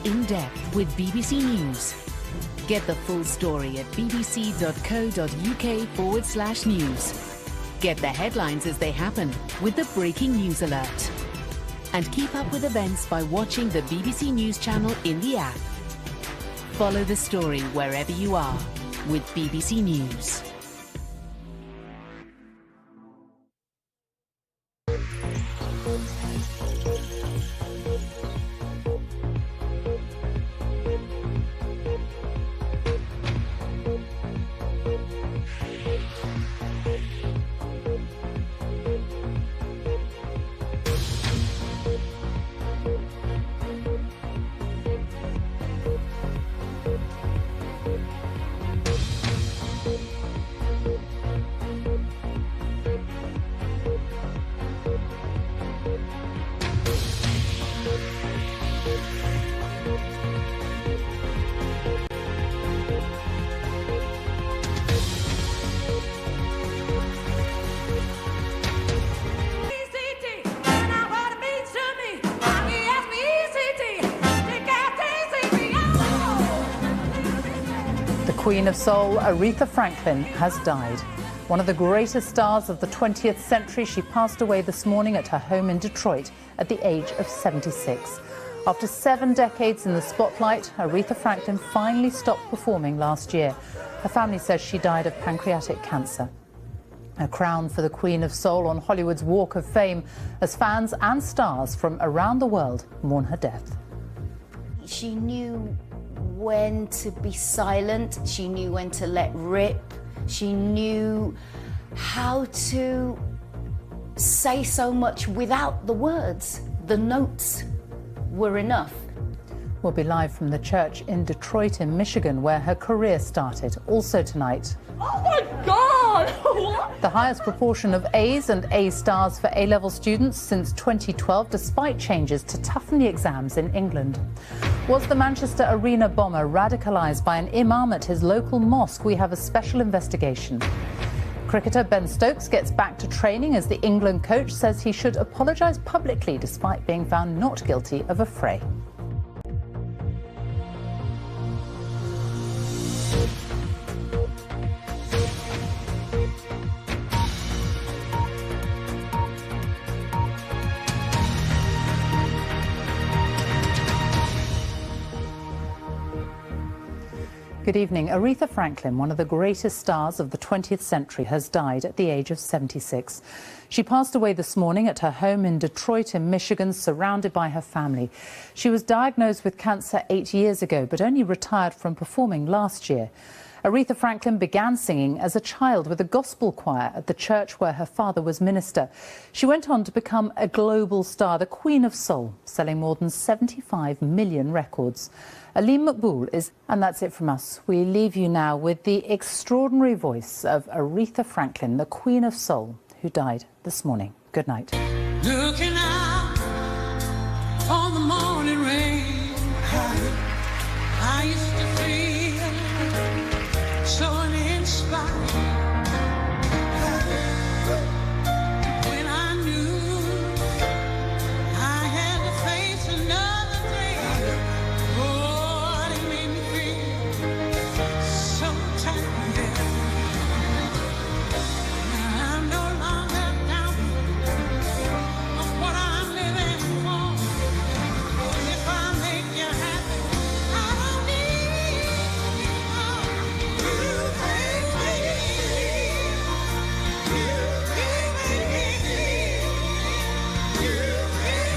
In depth with BBC News. Get the full story at bbc.co.uk/news. Get the headlines as they happen with the breaking news alert. And keep up with events by watching the BBC News channel in the app. Follow the story wherever you are with BBC News. The Queen of Soul, Aretha Franklin, has died. One of the greatest stars of the 20th century, she passed away this morning at her home in Detroit at the age of 76. After 7 decades in the spotlight, Aretha Franklin finally stopped performing last year. Her family says she died of pancreatic cancer. A crown for the Queen of Soul on Hollywood's Walk of Fame as fans and stars from around the world mourn her death. She knew when to be silent, she knew when to let rip, she knew how to say so much without the words. The notes were enough. We'll be live from the church in Detroit in Michigan where her career started, also tonight. Oh my God! What? The highest proportion of A's and A stars for A-level students since 2012, despite changes to toughen the exams in England. Was the Manchester Arena bomber radicalised by an imam at his local mosque? We have a special investigation. Cricketer Ben Stokes gets back to training as the England coach says he should apologise publicly despite being found not guilty of a fray. Good evening. Aretha Franklin, one of the greatest stars of the 20th century, has died at the age of 76. She passed away this morning at her home in Detroit in Michigan, surrounded by her family. She was diagnosed with cancer 8 years ago, but only retired from performing last year. Aretha Franklin began singing as a child with a gospel choir at the church where her father was minister. She went on to become a global star, the Queen of Soul, selling more than 75 million records. Aleem Maqbool is, and that's it from us. We leave you now with the extraordinary voice of Aretha Franklin, the Queen of Soul, who died this morning. Good night. Looking out on the morning rain, I used to feel so uninspired when I knew I had to face another day. Oh, it made me feel so tired. I'm no longer doubting of what I'm living for. If I make you happy, I don't need more. You make me feel. You make me feel. You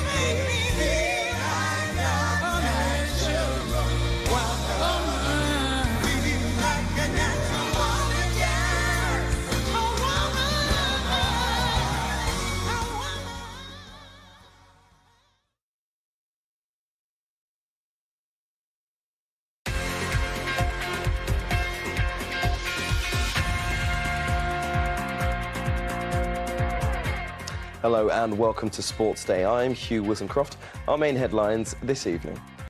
make me feel like I'm natural. Welcome, feeling like a natural woman, yeah. A woman, a woman. Hello and welcome to Sports Day. I'm Hugh Woozencroft. Our main headlines this evening.